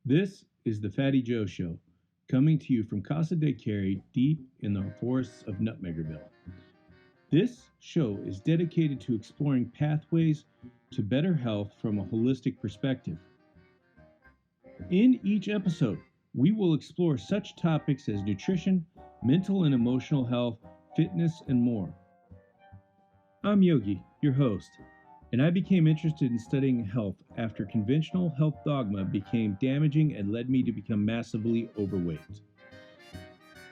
This is the Fatty Joe Show, coming to you from Casa de Carrie, deep in the forests of Nutmeggerville. This show is dedicated to exploring pathways to better health from a holistic perspective. In each episode, we will explore such topics as nutrition, mental and emotional health, fitness, and more. I'm Yogi, your host, and I became interested in studying health after conventional health dogma became damaging and led me to become massively overweight.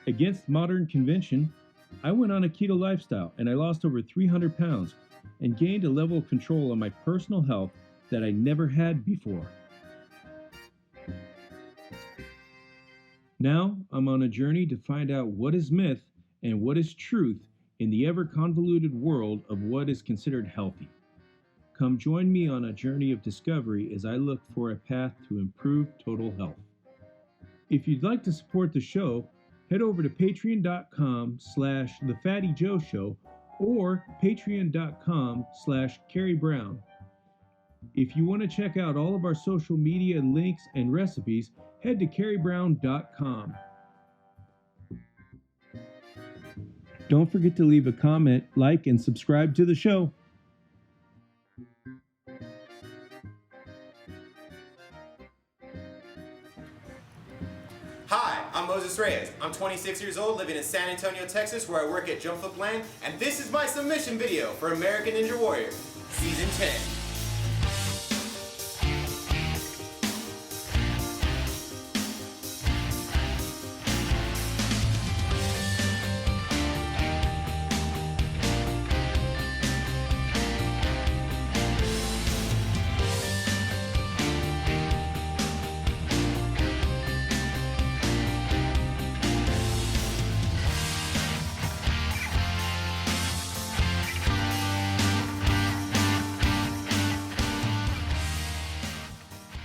Against modern convention, I went on a keto lifestyle and I lost over 300 pounds and gained a level of control on my personal health that I never had before. Now I'm on a journey to find out what is myth and what is truth in the ever convoluted world of what is considered healthy. Come join me on a journey of discovery as I look for a path to improve total health. If you'd like to support the show, head over to patreon.com/thefattyjoeshow or patreon.com/Carrie Brown. If you want to check out all of our social media links and recipes, head to carriebrown.com. Don't forget to leave a comment, like, and subscribe to the show. Hi, I'm Moises Reyes. I'm 26 years old, living in San Antonio, Texas, where I work at Jump Flip Land, and this is my submission video for American Ninja Warrior, Season 10.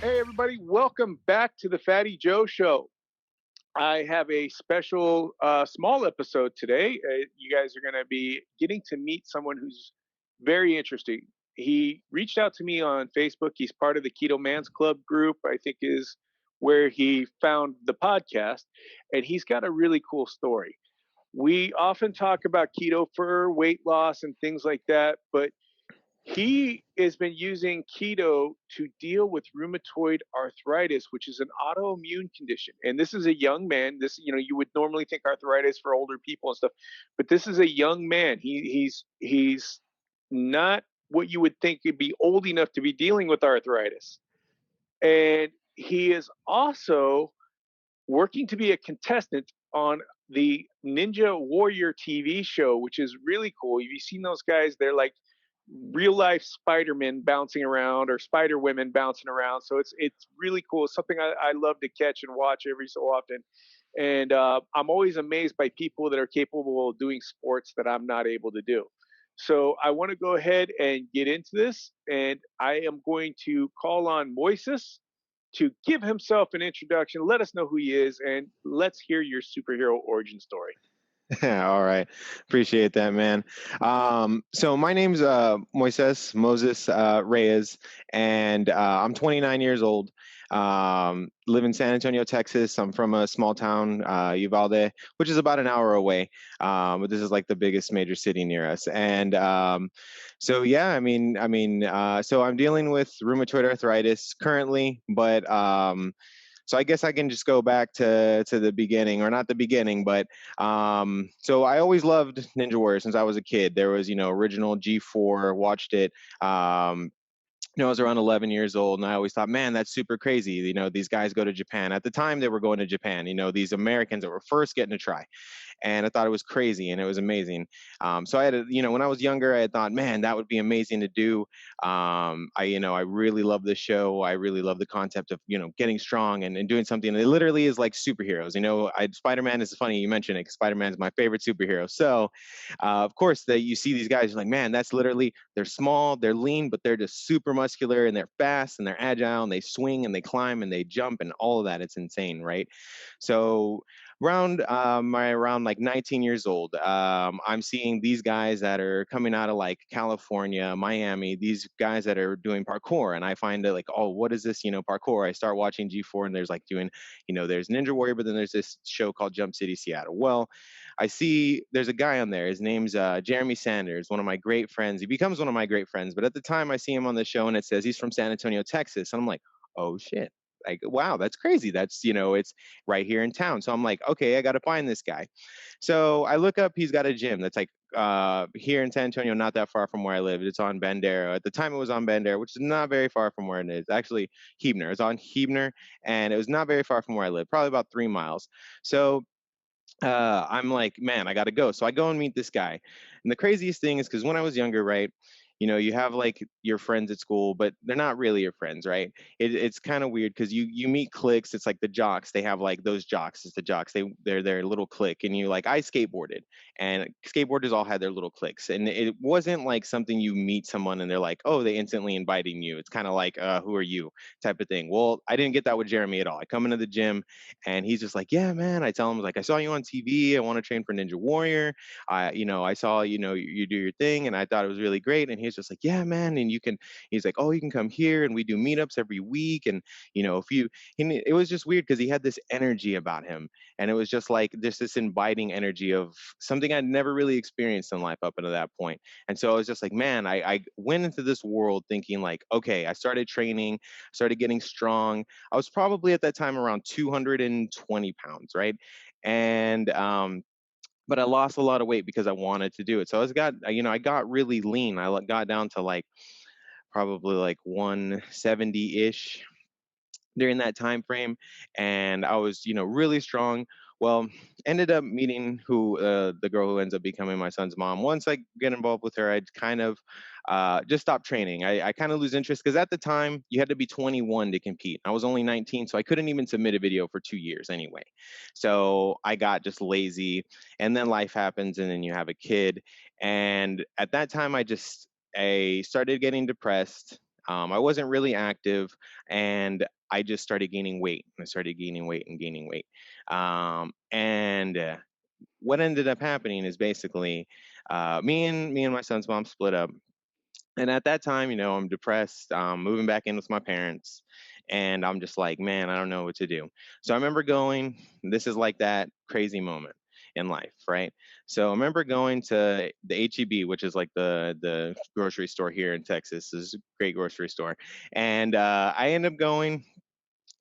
Hey, everybody. Welcome back to the Fatty Joe Show. I have a special small episode today. You guys are going to be getting to meet someone who's very interesting. He reached out to me on Facebook. He's part of the Keto Man's Club group, I think is where he found the podcast. And he's got a really cool story. We often talk about keto for weight loss and things like that, but he has been using keto to deal with rheumatoid arthritis, which is an autoimmune condition. And this is a young man. You would normally think arthritis for older people and stuff, but this is a young man. He's not what you would think he'd be old enough to be dealing with arthritis. And he is also working to be a contestant on the Ninja Warrior TV show, which is really cool. Have you seen those guys? They're like real life Spider-Men bouncing around or Spider Women bouncing around. So it's really cool. It's something I love to catch and watch every so often. And I'm always amazed by people that are capable of doing sports that I'm not able to do. So I want to go ahead and get into this. And I am going to call on Moises to give himself an introduction. Let us know who he is, and let's hear your superhero origin story. All right. Appreciate that, man. So my name's Moses Reyes, and I'm 29 years old. Live in San Antonio, Texas. I'm from a small town, Uvalde, which is about an hour away. But this is like the biggest major city near us. And so yeah, so I'm dealing with rheumatoid arthritis currently, but so I guess I can just go back to the beginning, or not the beginning, but so I always loved Ninja Warrior since I was a kid. There was, original G4, watched it. I was around 11 years old, and I always thought, man, that's super crazy. These guys go to Japan. At the time, they were going to Japan, these Americans that were first getting to try. And I thought it was crazy, and it was amazing. So I had, when I was younger, I had thought, man, that would be amazing to do. I really love this show. I really love the concept of, getting strong and doing something. It literally is like superheroes. Spider-Man is funny. You mentioned it. Spider-Man is my favorite superhero. So, of course, you see these guys, you're like, man, that's literally, they're small, they're lean, but they're just super muscular, and they're fast, and they're agile, and they swing, and they climb, and they jump, and all of that. It's insane, right? So around like 19 years old. I'm seeing these guys that are coming out of like California, Miami, these guys that are doing parkour, and I find it like, oh, what is this, parkour? I start watching G4, and there's like doing, there's Ninja Warrior, but then there's this show called Jump City Seattle. Well, I see there's a guy on there. His name's Jeremy Sanders, one of my great friends. He becomes one of my great friends, but at the time I see him on the show and it says he's from San Antonio, Texas, and I'm like, oh shit. Like, wow, that's crazy. That's, it's right here in town. So I'm like, okay, I got to find this guy. So I look up, he's got a gym that's like here in San Antonio, not that far from where I live. It's on Bandera. At the time, it was on Bandera, which is not very far from where it is. Actually, Hebner. It's on Hebner, and it was not very far from where I live, probably about 3 miles. So I'm like, man, I got to go. So I go and meet this guy. And the craziest thing is because when I was younger, right, you have like your friends at school, but they're not really your friends, right? It's kind of weird because you meet cliques. It's like the jocks. They have like those jocks. It's the jocks. They're their little clique. And you like, I skateboarded, and skateboarders all had their little cliques. And it wasn't like something you meet someone and they're like, oh, they instantly inviting you. It's kind of like, who are you type of thing. Well, I didn't get that with Jeremy at all. I come into the gym and he's just like, yeah, man. I tell him like, I saw you on TV. I want to train for Ninja Warrior. I saw, you do your thing, and I thought it was really great. And he's just like, yeah, man. And he's like, oh, you can come here, and we do meetups every week. And, it was just weird because he had this energy about him. And it was just like, this inviting energy of something I'd never really experienced in life up until that point. And so I was just like, man, I went into this world thinking like, okay, I started training, started getting strong. I was probably at that time around 220 pounds, right? And, but I lost a lot of weight because I wanted to do it. So I got really lean. I got down to like probably like 170-ish during that time frame, and I was really strong. Well, ended up meeting the girl who ends up becoming my son's mom. Once I get involved with her, I kind of just stopped training. I kind of lose interest because at the time you had to be 21 to compete. I was only 19, so I couldn't even submit a video for 2 years anyway. So I got just lazy, and then life happens, and then you have a kid, and at that time I started getting depressed. I wasn't really active, and I just started gaining weight. I started gaining weight and gaining weight. And what ended up happening is basically me and my son's mom split up. And at that time, I'm depressed, moving back in with my parents, and I'm just like, man, I don't know what to do. So I remember going. This is like that crazy moment in life, right? So I remember going to the HEB, which is like the grocery store here in Texas. This is a great grocery store, and I end up going.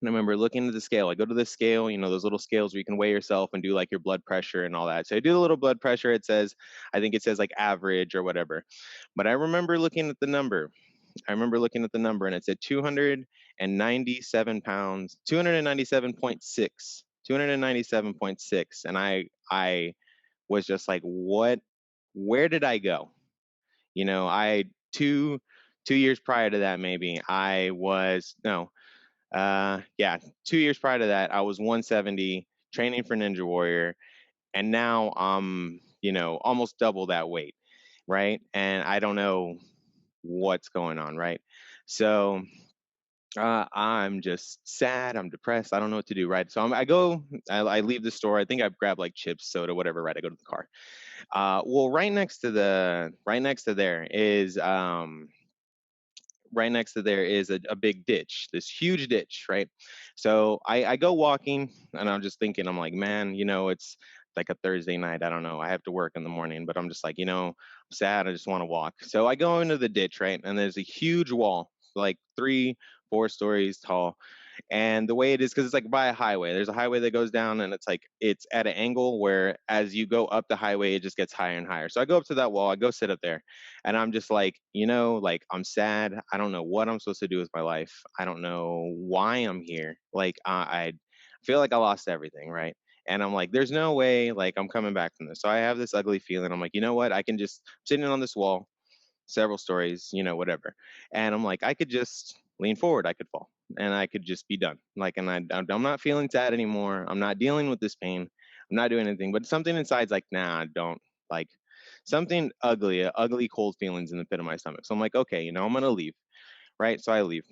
And I remember looking at the scale. I go to the scale, those little scales where you can weigh yourself and do like your blood pressure and all that. So I do the little blood pressure. I think it says like average or whatever. But I remember looking at the number. And it said 297 pounds, 297.6, 297.6. And I was just like, what, where did I go? I, two years prior to that, maybe I was, no, yeah, 2 years prior to that, I was 170 training for Ninja Warrior, and now I'm, almost double that weight, right? And I don't know what's going on, right? So I'm just sad. I'm depressed. I don't know what to do, right? So I leave the store. I think I've grabbed like chips, soda, whatever, right? I go to the car. Well, right next to there is a big ditch, this huge ditch, right? So I go walking, and I'm just thinking, I'm like, man, it's like a Thursday night. I don't know. I have to work in the morning, but I'm just like, I'm sad. I just want to walk. So I go into the ditch, right? And there's a huge wall, like 3, 4 stories tall. And the way it is, because it's like by a highway, there's a highway that goes down, and it's at an angle where as you go up the highway, it just gets higher and higher. So I go up to that wall, I go sit up there, and I'm just like, like I'm sad. I don't know what I'm supposed to do with my life. I don't know why I'm here. Like I feel like I lost everything, right? And I'm like, there's no way like I'm coming back from this. So I have this ugly feeling. I'm like, you know what? I can just sitting on this wall, several stories, whatever. And I'm like, I could just lean forward, I could fall, and I could just be done. Like, and I'm not feeling sad anymore. I'm not dealing with this pain. I'm not doing anything. But something inside's like, nah, don't like something ugly, cold feelings in the pit of my stomach. So I'm like, okay, I'm gonna leave, right? So I leave.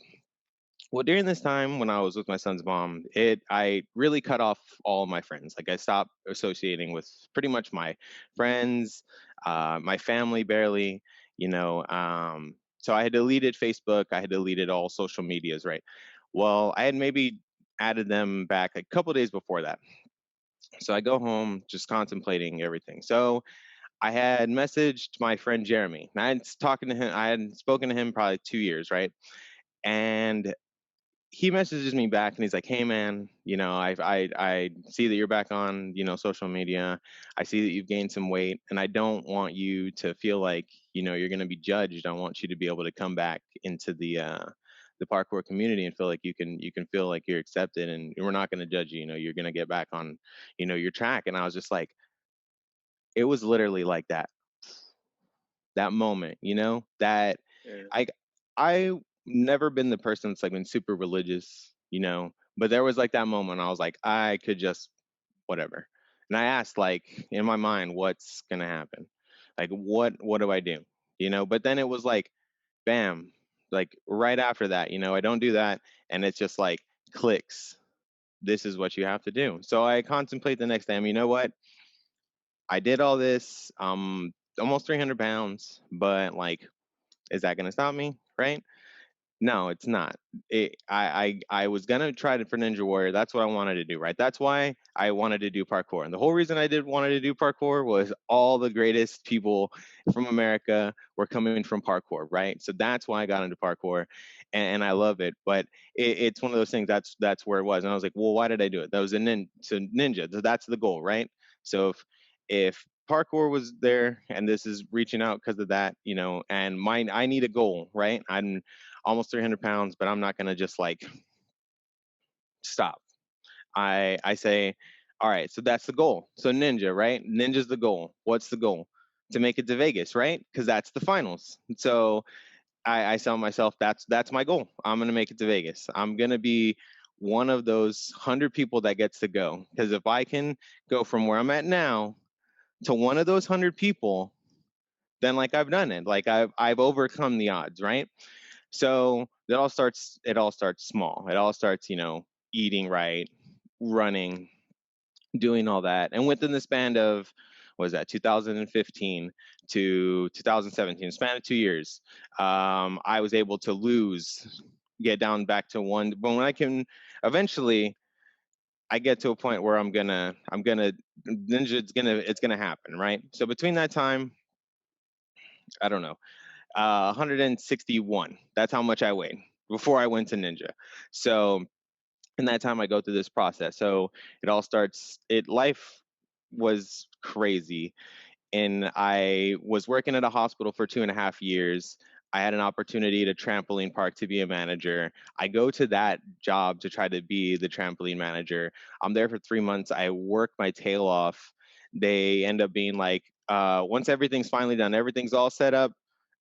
Well, during this time when I was with my son's mom, I really cut off all of my friends. Like I stopped associating with pretty much my friends, my family barely, you know. So I had deleted Facebook, I had deleted all social medias, right? Well, I had maybe added them back a couple days before that. So I go home just contemplating everything. So I had messaged my friend Jeremy. And I had spoken to him probably 2 years, right? And he messages me back and he's like, "Hey man, I see that you're back on, social media. I see that you've gained some weight, and I don't want you to feel like, you're going to be judged. I want you to be able to come back into the parkour community and feel like you can feel like you're accepted, and we're not going to judge you. You're going to get back on, your track." And I was just like, it was literally like that moment, that Yeah. I I never been the person that's like been super religious, but there was like that moment I was like, I could just whatever. And I asked like in my mind, what's gonna happen? Like what do I do? But then it was like bam, like right after that, I don't do that, and it's just like clicks. This is what you have to do. So I contemplate the next day. You know what? I did all this, almost 300 pounds, but like, is that going to stop me? Right? No, it's not. I was gonna try it for Ninja Warrior. That's what I wanted to do, right? That's why I wanted to do parkour. And the whole reason I did wanted to do parkour was all the greatest people from America were coming from parkour, right? So that's why I got into parkour, and I love it. But it's one of those things. That's where it was, and I was like, well, why did I do it? That was so ninja. So that's the goal, right? So if parkour was there and this is reaching out because of that, and mine, I need a goal, right? I'm almost 300 pounds, but I'm not going to just like stop. I say, all right, so that's the goal. So ninja, right? Ninja's the goal. What's the goal? To make it to Vegas, right? Because that's the finals. So I tell myself that's my goal. I'm gonna make it to Vegas. I'm gonna be one of those 100 people that gets to go. Because if I can go from where I'm at now to one of those 100 people, then like I've done it. Like I've overcome the odds, right? So it all starts small. It all starts, eating right, running, doing all that. And within the span of what was that, 2015 to 2017, span of 2 years, I was able to get down back to one. But when I can eventually I get to a point where I'm gonna ninja, it's gonna happen, right? So between that time, I don't know, 161. That's how much I weighed before I went to Ninja. So in that time, I go through this process. So it all starts. Life was crazy, and I was working at a hospital for 2.5 years. I had an opportunity to trampoline park to be a manager. I go to that job to try to be the trampoline manager. I'm there for 3 months. I work my tail off. They end up being like, once everything's finally done, everything's all set up.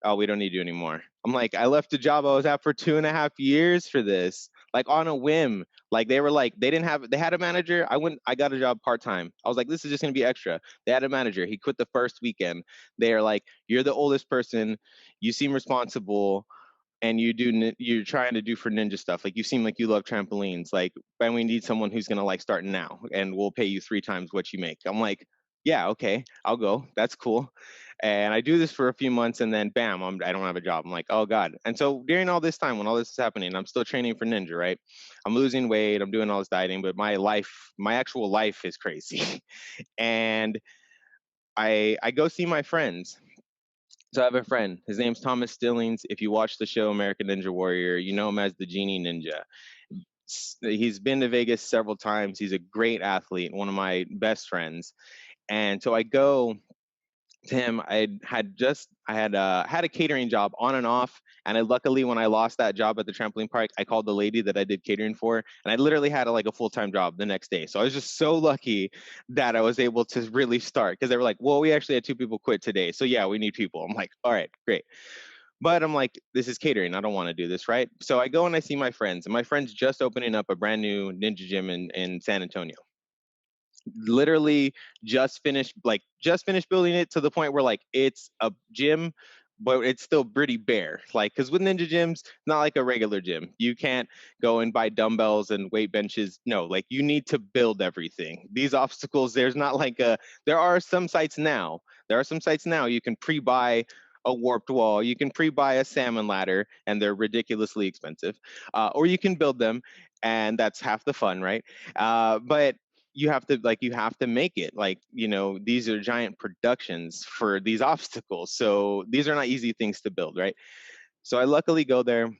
Oh, we don't need you anymore. I'm like, I left a job I was at for 2.5 years for this, like on a whim. Like they were like, they had a manager. I got a job part time. I was like, this is just gonna be extra. They had a manager. He quit the first weekend. They are like, you're the oldest person. You seem responsible, and you're trying to do for ninja stuff. Like you seem like you love trampolines. Like, and we need someone who's gonna like start now, and we'll pay you 3 times what you make. I'm like, yeah, okay, I'll go. That's cool. And I do this for a few months, and then bam, I don't have a job. I'm like, oh god. And so during all this time, when all this is happening, I'm still training for ninja, right? I'm losing weight. I'm doing all this dieting, but my actual life is crazy. And I go see my friends. So I have a friend. His name's Thomas Stillings. If you watch the show American Ninja Warrior, you know him as the Genie Ninja. He's been to Vegas several times. He's a great athlete, one of my best friends. And so I go to him. I had a catering job on and off, and luckily when I lost that job at the trampoline park, I called the lady that I did catering for, and I literally had like a full-time job the next day. So I was just so lucky that I was able to really start, because they were like, well, we actually had 2 people quit today, so yeah, we need people. I'm like, all right, great. But I'm like, this is catering. I don't want to do this, right? So I go and I see my friends, and my friend's just opening up a brand new ninja gym in San Antonio. Literally just finished building it to the point where like it's a gym, but it's still pretty bare. Like, because with ninja gyms, not like a regular gym. You can't go and buy dumbbells and weight benches. No, like you need to build everything. These obstacles, there's not like a. There are some sites now. There are some sites now you can pre-buy a warped wall. You can pre-buy a salmon ladder, and they're ridiculously expensive. Or you can build them, and that's half the fun, right? But you have to make it, like, these are giant productions for these obstacles, so these are not easy things to build, right? So I luckily go there.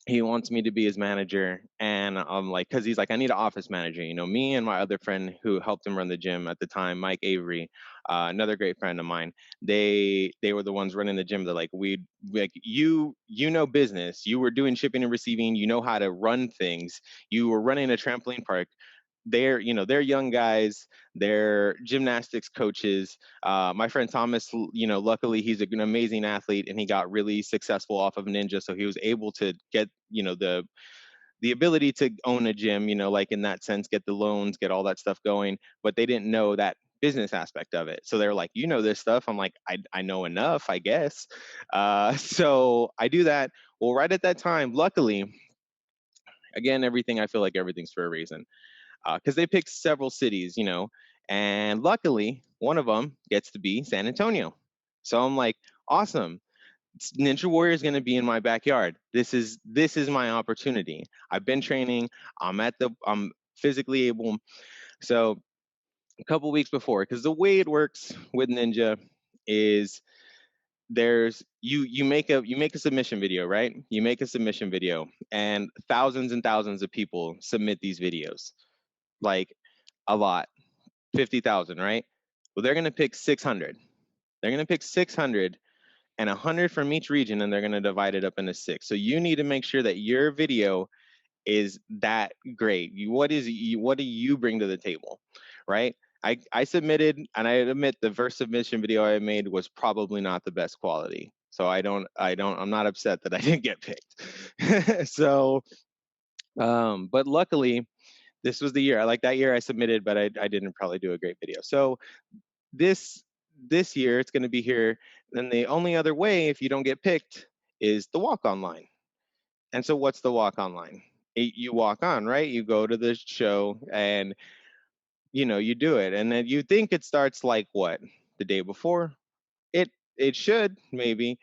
He wants me to be his manager, and I'm like, because he's like, I need an office manager. Me and my other friend who helped him run the gym at the time, Mike Avery, another great friend of mine. They were the ones running the gym. They're like, we like you know business. You were doing shipping and receiving. You know how to run things. You were running a trampoline park. They're young guys. They're gymnastics coaches. My friend Thomas, luckily he's an amazing athlete, and he got really successful off of ninja, so he was able to get the ability to own a gym, like in that sense, get the loans, get all that stuff going. But they didn't know that business aspect of it, so they're like, this stuff. I'm like, I know enough, I guess. So I do that. Well, right at that time, luckily, again, I feel like everything's for a reason, because they picked several cities, and luckily one of them gets to be San Antonio. So I'm like, awesome. Ninja Warrior is going to be in my backyard. This is my opportunity. I've been training. I'm physically able. So a couple weeks before, because the way it works with Ninja is you make a submission video, right? You make a submission video, and thousands and thousands of people submit these videos, like a lot. 50,000, right? Well, they're going to pick 600. They're going to pick 600 and 100 from each region, and they're going to divide it up into 6. So you need to make sure that your video is that great. What do you bring to the table, right? I submitted, and I admit the first submission video I made was probably not the best quality. So I'm not upset that I didn't get picked. So, but luckily, this was the year. I like that year I submitted, but I didn't probably do a great video. So this year it's going to be here. And the only other way, if you don't get picked, is the walk online. And so what's the walk online? You walk on, right? You go to the show, and you do it. And then you think it starts like what? The day before? It should, maybe.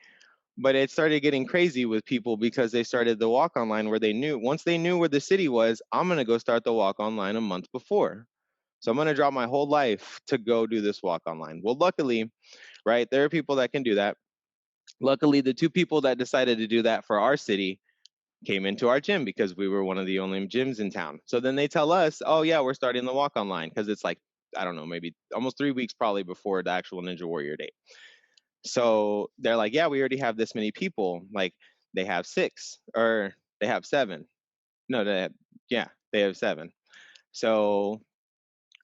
But it started getting crazy with people because they started the walk online where once they knew where the city was, I'm going to go start the walk online a month before. So I'm going to drop my whole life to go do this walk online. Well, luckily, right, there are people that can do that. Luckily, the two people that decided to do that for our city came into our gym because we were one of the only gyms in town. So then they tell us, oh, yeah, we're starting the walk online, because it's like, I don't know, maybe almost 3 weeks probably before the actual Ninja Warrior date. So they're like, yeah, we already have this many people. Like, they have 6 or they have 7. No, they have 7. So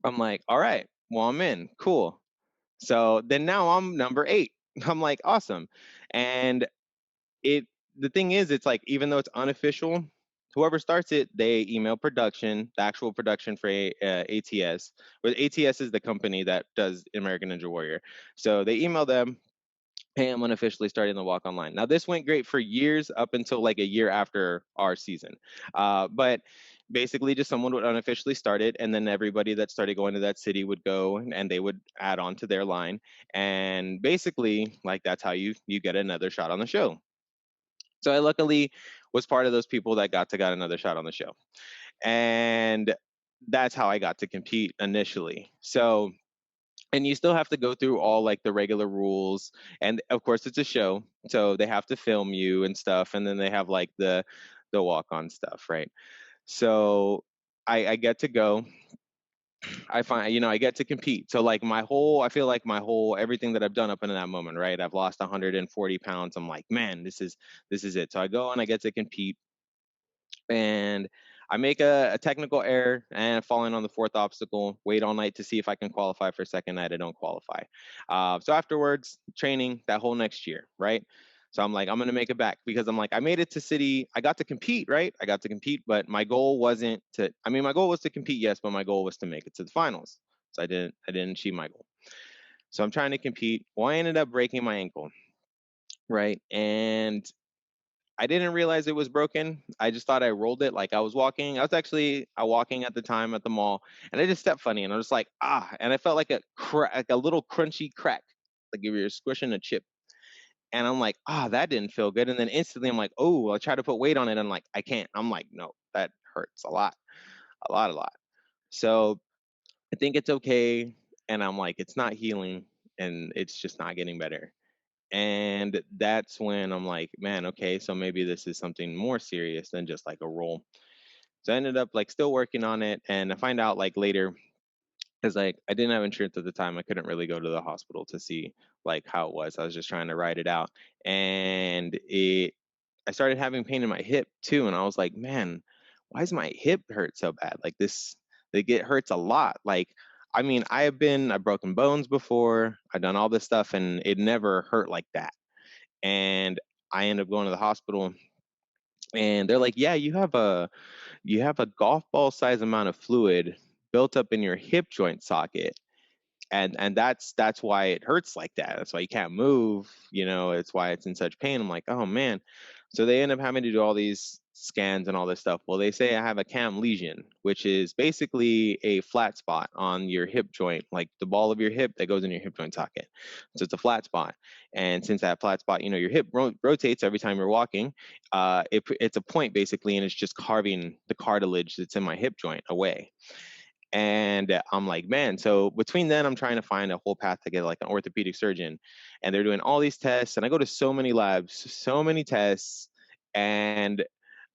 I'm like, all right, well, I'm in. Cool. So then now I'm number 8. I'm like, awesome. And the thing is, it's like, even though it's unofficial, whoever starts it, they email production, the actual production for ATS. But ATS is the company that does American Ninja Warrior. So they email them, hey, I'm unofficially starting the walk online. Now, this went great for years up until like a year after our season. But basically, just someone would unofficially start it, and then everybody that started going to that city would go, and they would add on to their line. And basically, like, that's how you get another shot on the show. So I luckily was part of those people that got another shot on the show. And that's how I got to compete initially. So, and you still have to go through all like the regular rules, and of course it's a show, so they have to film you and stuff, and then they have like the walk on stuff, right? So I get to go. I find, I get to compete. So like I feel like my whole everything that I've done up until that moment, right? I've lost 140 pounds. I'm like, man, this is it. So I go and I get to compete, and I make a technical error and falling on the 4th obstacle, wait all night to see if I can qualify for second night. I don't qualify. So afterwards, training that whole next year, right? So I'm like, I'm going to make it back, because I'm like, I made it to city. I got to compete, right? I got to compete, but my goal wasn't to, my goal was to compete, yes, but my goal was to make it to the finals. So I didn't achieve my goal. So I'm trying to compete. Well, I ended up breaking my ankle. right? And I didn't realize it was broken. I just thought I rolled it. Like I was walking. I was actually walking at the time at the mall, and I just stepped funny, and I was like, and I felt like like a little crunchy crack, like if you're squishing a chip. And I'm like, that didn't feel good. And then instantly I'm like, oh, I'll try to put weight on it. And I'm like, I can't. I'm like, no, that hurts a lot, a lot, a lot. So I think it's okay. And I'm like, it's not healing and it's just not getting better. And that's when I'm like, man, okay, so maybe this is something more serious than just like a roll. So I ended up like still working on it. And I find out like later, because like I didn't have insurance at the time, I couldn't really go to the hospital to see like how it was. I was just trying to ride it out, and I started having pain in my hip too, and I was like, man, why does my hip hurt so bad? Like this, it hurts a lot. Like I mean, I've broken bones before, I've done all this stuff, and it never hurt like that. And I ended up going to the hospital, and they're like, yeah, you have a golf ball size amount of fluid built up in your hip joint socket, and that's why it hurts like that. That's why you can't move. It's why it's in such pain. I'm like, oh man. So they end up having to do all these scans and all this stuff. Well, they say I have a cam lesion, which is basically a flat spot on your hip joint, like the ball of your hip that goes in your hip joint socket. So it's a flat spot, and since that flat spot, your hip rotates every time you're walking. It's a point basically, and it's just carving the cartilage that's in my hip joint away. And I'm like, man, so between then, I'm trying to find a whole path to get like an orthopedic surgeon. And they're doing all these tests. And I go to so many labs, so many tests. And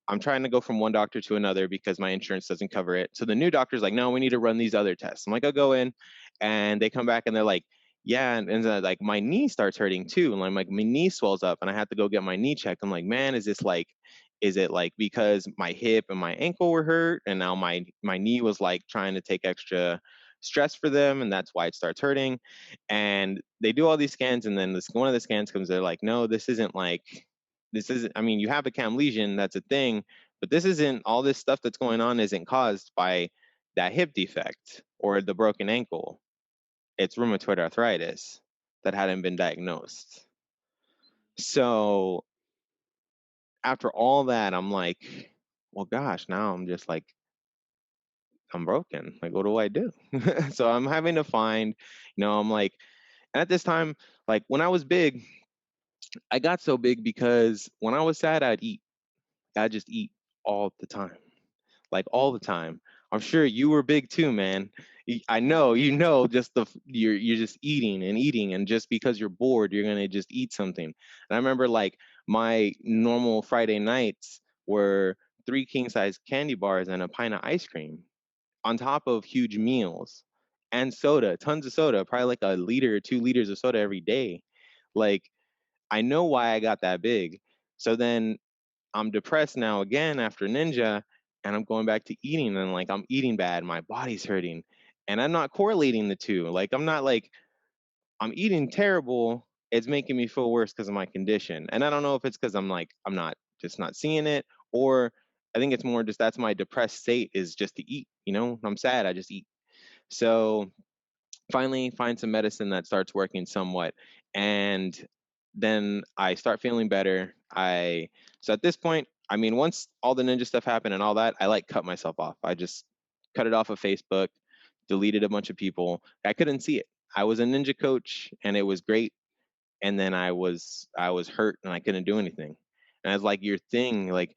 I'm trying to go from one doctor to another because my insurance doesn't cover it. So the new doctor's like, no, we need to run these other tests. I'm like, I'll go in. And they come back and they're like, yeah. And then, like my knee starts hurting too. And I'm like, my knee swells up and I have to go get my knee checked. I'm like, man, is it like because my hip and my ankle were hurt and now my knee was like trying to take extra stress for them and that's why it starts hurting? And they do all these scans, and then one of the scans comes, they're like, no, this isn't, I mean, you have a cam lesion, that's a thing, but this isn't, all this stuff that's going on isn't caused by that hip defect or the broken ankle. It's rheumatoid arthritis that hadn't been diagnosed. So after all that, I'm like, well, gosh, now I'm just like, I'm broken. Like, what do I do? So I'm having to find, I'm like, at this time, like when I was big, I got so big because when I was sad, I'd just eat all the time, like all the time. I'm sure you were big too, man. I know, just you're just eating and eating, and just because you're bored, you're gonna just eat something. And I remember like my normal Friday nights were 3 king size candy bars and a pint of ice cream on top of huge meals and soda, tons of soda, probably like a liter or 2 liters of soda every day. Like I know why I got that big. So then I'm depressed now again after Ninja, and I'm going back to eating, and like I'm eating bad, my body's hurting, and I'm not correlating the two. Like I'm not like I'm eating terrible. It's making me feel worse because of my condition, and I don't know if it's because I'm not just not seeing it, or I think it's more just that's my depressed state is just to eat. I'm sad, I just eat. So finally find some medicine that starts working somewhat, and then I start feeling better. So at this point, I mean, once all the ninja stuff happened and all that, I like cut myself off. I just cut it off of Facebook, deleted a bunch of people. I couldn't see it. I was a ninja coach and it was great, and then I was hurt and I couldn't do anything. And I was like, your thing, like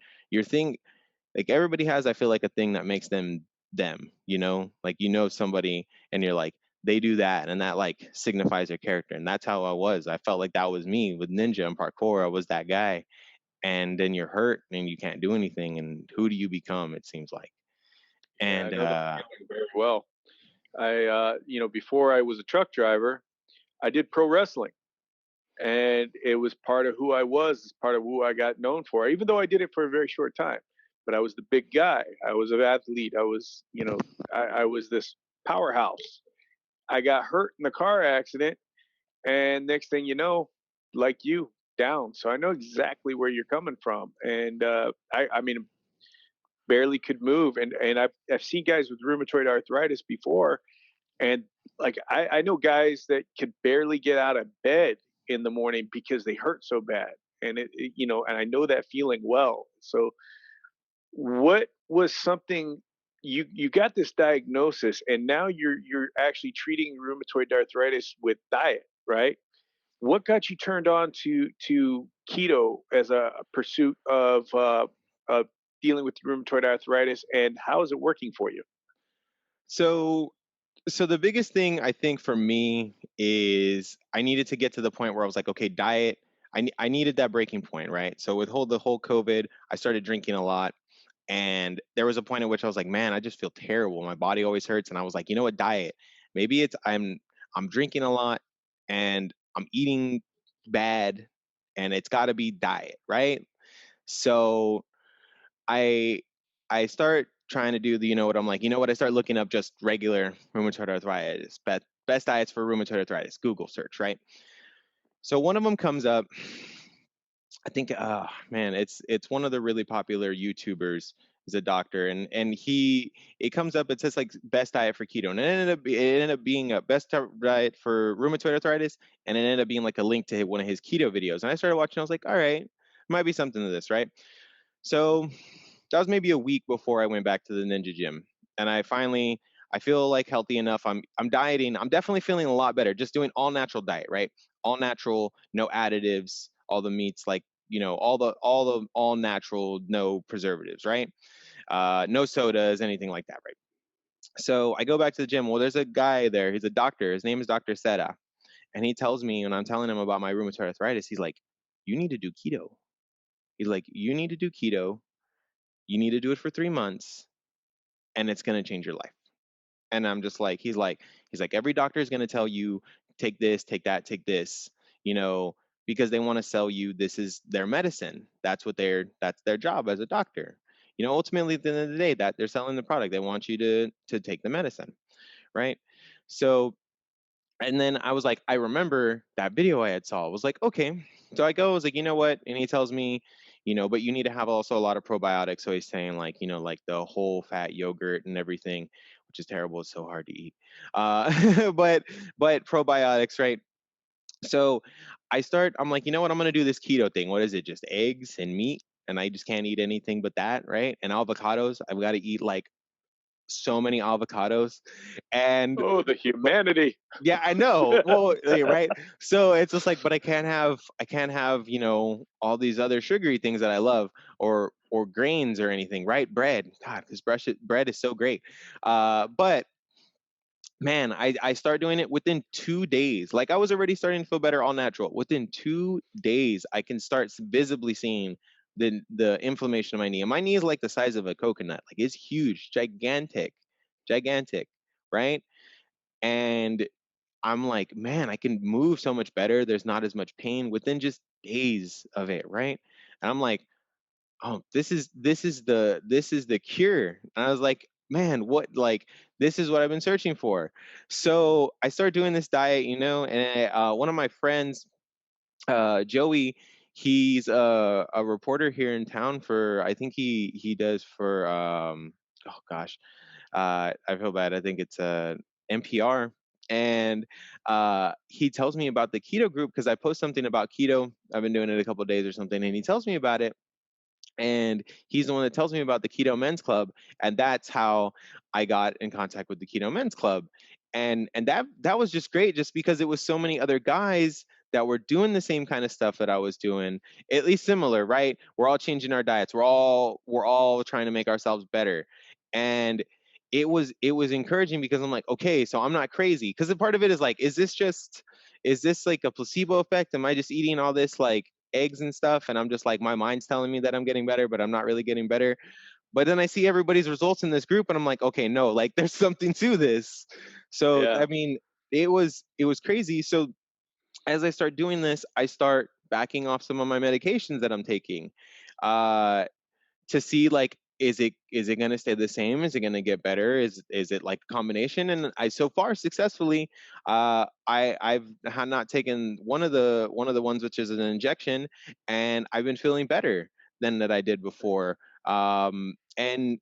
everybody has, I feel like, a thing that makes them, like somebody and you're like, they do that and that like signifies their character. And that's how I was. I felt like that was me with ninja and parkour. I was that guy. And then you're hurt and you can't do anything, and who do you become, it seems like. Yeah, I And know that feeling very well. Before I was a truck driver, I did pro wrestling, and it was part of who I was. It's part of who I got known for, even though I did it for a very short time. But I was the big guy. I was an athlete. I was this powerhouse. I got hurt in a car accident, and next thing you know, like you, down. So I know exactly where you're coming from. And I mean, barely could move. And I've seen guys with rheumatoid arthritis before, and like I know guys that could barely get out of bed, in the morning because they hurt so bad. And and I know that feeling well. So what was something you got this diagnosis, and now you're actually treating rheumatoid arthritis with diet, right? What got you turned on to keto as a pursuit of dealing with rheumatoid arthritis, and how is it working for you? So so the biggest thing I think for me is I needed to get to the point where I was like, okay, diet. I needed that breaking point, right? So with the whole COVID, I started drinking a lot, and there was a point at which I was like, man, I just feel terrible. My body always hurts, and I was like, you know what, diet. Maybe it's I'm drinking a lot, and I'm eating bad, and it's got to be diet, right? So I I start trying to do the, you know what, I'm like, you know what, I start looking up just regular rheumatoid arthritis, best diets for rheumatoid arthritis, Google search, right? So one of them comes up. I think, man, it's one of the really popular YouTubers is a doctor, and it comes up. It says like best diet for keto, and it ended up being a diet for rheumatoid arthritis, and it ended up being like a link to one of his keto videos. And I started watching. I was like, all right, might be something to this, right? So that was maybe a week before I went back to the Ninja Gym, and I feel like healthy enough. I'm dieting. I'm definitely feeling a lot better. Just doing all natural diet, right? All natural, no additives, all the meats, like, all the all natural, no preservatives, right? No sodas, anything like that, right? So I go back to the gym. Well, there's a guy there. He's a doctor. His name is Dr. Seta, and he tells me when I'm telling him about my rheumatoid arthritis, he's like, "You need to do keto." He's like, "You need to do keto. You need to do it for 3 months, and it's gonna change your life." And I'm just like, he's like, every doctor is gonna tell you take this, take that, take this, you know, because they want to sell you this is their medicine. That's their job as a doctor. Ultimately at the end of the day, that they're selling the product. They want you to take the medicine, right? So and then I was like, I remember that video I had saw. I was like, okay. So I was like, you know what? And he tells me, but you need to have also a lot of probiotics. So he's saying like, like the whole fat yogurt and everything, which is terrible. It's so hard to eat. But probiotics, right? So I'm like, you know what? I'm gonna do this keto thing. What is it? Just eggs and meat, and I just can't eat anything but that, right? And avocados. I've got to eat like so many avocados, and Oh, the humanity. yeah, I know. Well, right. So it's just like, but I can't have, all these other sugary things that I love, or grains or anything, right? Bread, God, because bread is so great. But man, I start doing it within 2 days. Like I was already starting to feel better all natural. Within 2 days, I can start visibly seeing the inflammation of my knee. And my knee is like the size of a coconut. Like it's huge, gigantic, right? And I'm like, man, I can move so much better. There's not as much pain within just days of it, right? And I'm like, oh, this is the cure. And I was like, man, what, like, this is what I've been searching for. So I started doing this diet, and one of my friends, Joey, he's a reporter here in town for, I think he does for oh gosh, I feel bad. I think it's NPR. And he tells me about the keto group because I post something about keto. I've been doing it a couple of days or something, and he tells me about it. And he's the one that tells me about the Keto Men's Club, and that's how I got in contact with the Keto Men's Club. And that was just great, just because it was so many other guys that were doing the same kind of stuff that I was doing, at least similar, right? We're all changing our diets. We're all trying to make ourselves better. And it was encouraging because I'm like, okay, so I'm not crazy. Because a part of it is like, is this like a placebo effect? Am I just eating all this like eggs and stuff, and I'm just like, my mind's telling me that I'm getting better, but I'm not really getting better? But then I see everybody's results in this group, and I'm like, okay, no, like there's something to this. So Yeah. I mean, it was crazy. So as I start doing this, I start backing off some of my medications that I'm taking, uh to see, like, is it going to stay the same? Is it going to get better? Is it like a combination? And I so far successfully, I've not taken one of the ones, which is an injection, and I've been feeling better than that I did before. And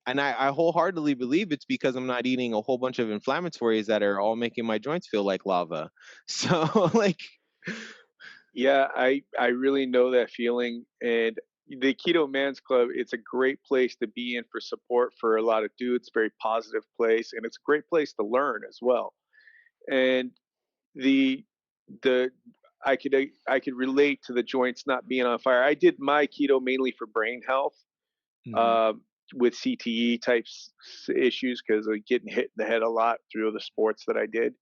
I wholeheartedly believe it's because I'm not eating a whole bunch of inflammatories that are all making my joints feel like lava. So like, Yeah, I really know that feeling, and the Keto Man's Club, it's a great place to be in for support for a lot of dudes, very positive place, and it's a great place to learn as well. And the the I could relate to the joints not being on fire. I did my keto mainly for brain health, Hmm. um, with CTE types issues because of getting hit in the head a lot through the sports that I did.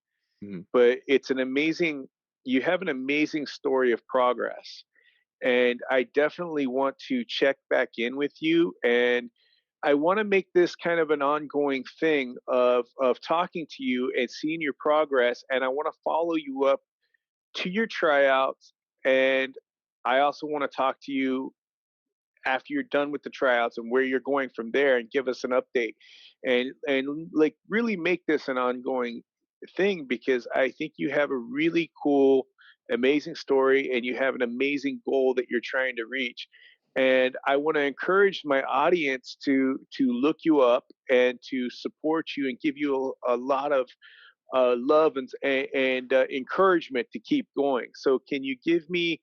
Hmm. But it's an amazing, you have an amazing story of progress. And I definitely want to check back in with you. And I want to make this kind of an ongoing thing of talking to you and seeing your progress. And I want to follow you up to your tryouts. And I also want to talk to you after you're done with the tryouts and where you're going from there and give us an update and like really make this an ongoing thing because I think you have a really cool amazing story and you have an amazing goal that you're trying to reach, and I want to encourage my audience to look you up and to support you and give you a lot of love and encouragement to keep going. So can you give me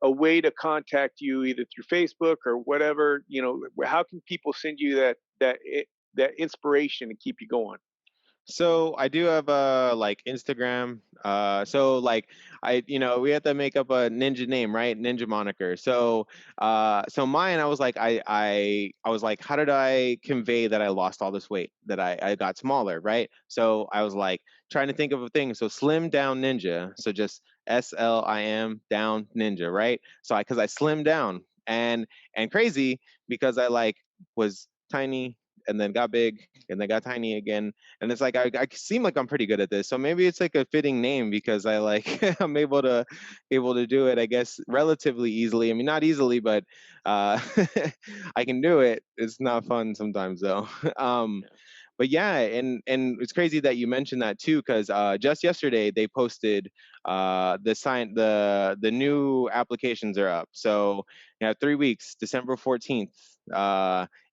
a way to contact you either through Facebook or whatever, how can people send you that inspiration to keep you going? So I do have like Instagram. So like we have to make up a ninja name, right? Ninja moniker. So mine, I was like, how did I convey that I lost all this weight, that I got smaller, right? So I was like trying to think of a thing. So slim down ninja. So just SLIM down ninja, right? So because I slimmed down and crazy because I like was tiny and then got big and then got tiny again, and it's like I seem like I'm pretty good at this, so maybe it's like a fitting name because I like I'm able to do it, I guess, relatively easily. I mean, not easily, but uh I can do it. It's not fun sometimes though. um but yeah, and it's crazy that you mentioned that too, because just yesterday they posted the new applications are up. So you have 3 weeks. December 14th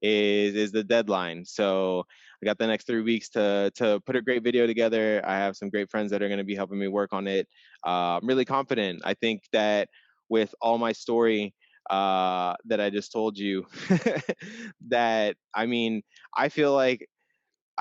is the deadline. So I got the next 3 weeks to put a great video together. I have some great friends that are going to be helping me work on it. I'm really confident. I think that with all my story that I just told you, that I mean, I feel like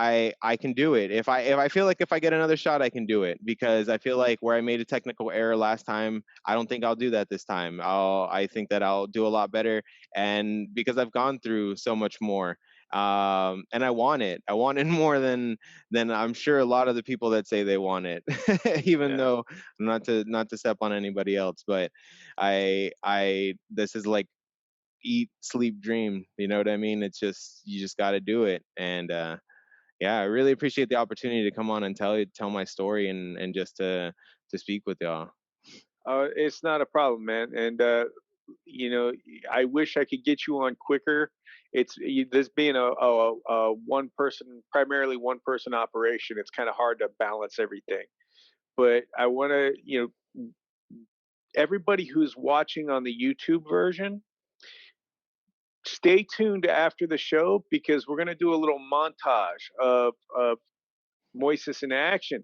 I can do it. If I feel like if I get another shot, I can do it, because I feel like where I made a technical error last time, I don't think I'll do that this time. I think that I'll do a lot better, and because I've gone through so much more, and I want it. I want it more than I'm sure a lot of the people that say they want it, even Yeah. though not to step on anybody else, but I this is like eat, sleep, dream. You know what I mean? It's just you just got to do it, and yeah, I really appreciate the opportunity to come on and tell my story and just to speak with y'all. It's not a problem, man. And you know, I wish I could get you on quicker. This being a one person, primarily one person operation. It's kind of hard to balance everything. But I want to, everybody who's watching on the YouTube version, stay tuned after the show because we're going to do a little montage of Moises in action,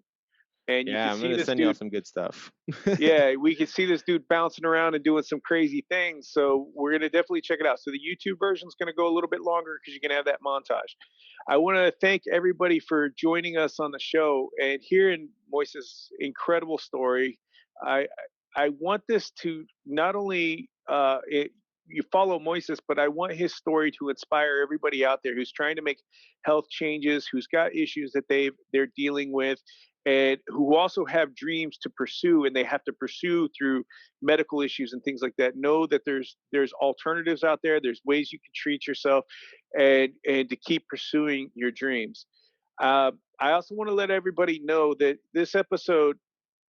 and you can Yeah, I'm see gonna this send y'all dude. some good stuff. Yeah, we can see this dude bouncing around and doing some crazy things. So we're gonna definitely check it out. So the YouTube version is gonna go a little bit longer because you can have that montage. I want to thank everybody for joining us on the show and hearing Moises' incredible story. I I want this to not only you follow Moises, but I want his story to inspire everybody out there who's trying to make health changes, who's got issues that they're dealing with, and who also have dreams to pursue, and they have to pursue through medical issues and things like that. Know that there's alternatives out there. There's ways you can treat yourself, and to keep pursuing your dreams. I also want to let everybody know that this episode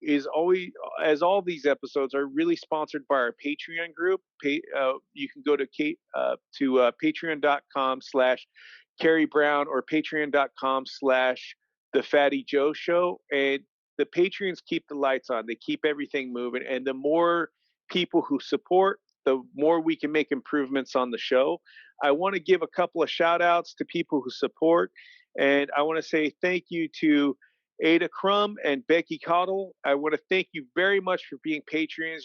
is always, as all these episodes are, really sponsored by our Patreon group. You can go to patreon.com/Carrie Brown or patreon.com/The Fatty Joe Show, and the Patreons keep the lights on. They keep everything moving, and the more people who support, the more we can make improvements on the show. I want to give a couple of shout outs to people who support, and I want to say thank you to Ada Crum and Becky Cottle, I want to thank you very much for being Patreons.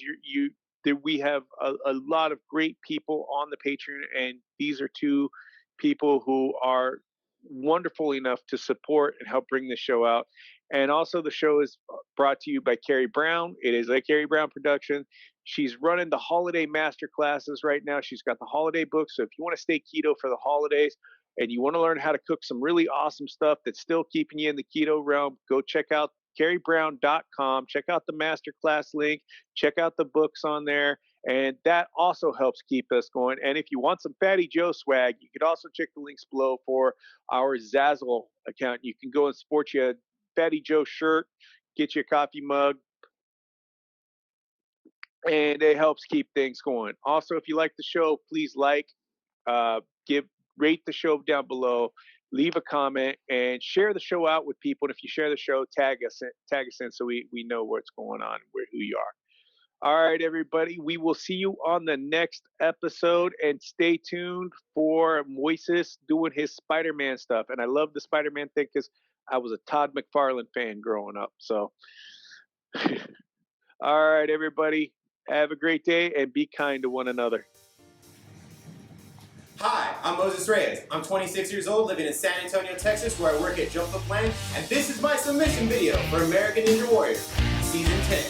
We have a lot of great people on the Patreon, and these are two people who are wonderful enough to support and help bring the show out. And also, the show is brought to you by Carrie Brown. It is a Carrie Brown production. She's running the holiday master classes right now. She's got the holiday book. So if you want to stay keto for the holidays and you want to learn how to cook some really awesome stuff that's still keeping you in the keto realm, go check out carriebrown.com. Check out the masterclass link. Check out the books on there. And that also helps keep us going. And if you want some Fatty Joe swag, you could also check the links below for our Zazzle account. You can go and sport you a Fatty Joe shirt, get you a coffee mug, and it helps keep things going. Also, if you like the show, please rate the show down below, leave a comment, and share the show out with people. And if you share the show, tag us in so we know what's going on and who you are. All right, everybody, we will see you on the next episode, and stay tuned for Moises doing his Spider-Man stuff. And I love the Spider-Man thing because I was a Todd McFarlane fan growing up. So, all right, everybody, have a great day and be kind to one another. Hi, I'm Moises Reyes. I'm 26 years old, living in San Antonio, Texas, where I work at Jump Foot Land, and this is my submission video for American Ninja Warrior, Season 10.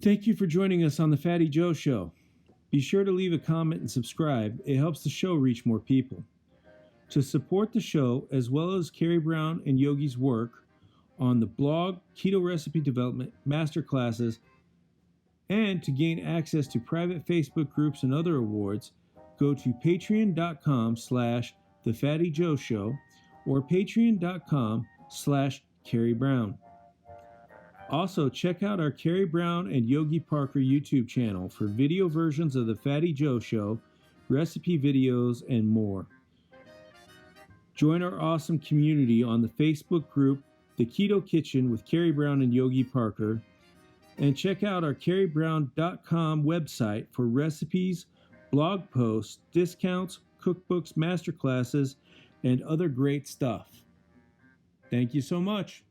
Thank you for joining us on the Fatty Joe Show. Be sure to leave a comment and subscribe. It helps the show reach more people. To support the show, as well as Carrie Brown and Yogi's work on the blog, keto recipe development, masterclasses, and to gain access to private Facebook groups and other awards, go to patreon.com/thefattyjoeshow or patreon.com/Carrie Brown. Also, check out our Carrie Brown and Yogi Parker YouTube channel for video versions of the Fatty Joe Show, recipe videos, and more. Join our awesome community on the Facebook group, The Keto Kitchen with Carrie Brown and Yogi Parker, and check out our carriebrown.com website for recipes, blog posts, discounts, cookbooks, masterclasses, and other great stuff. Thank you so much.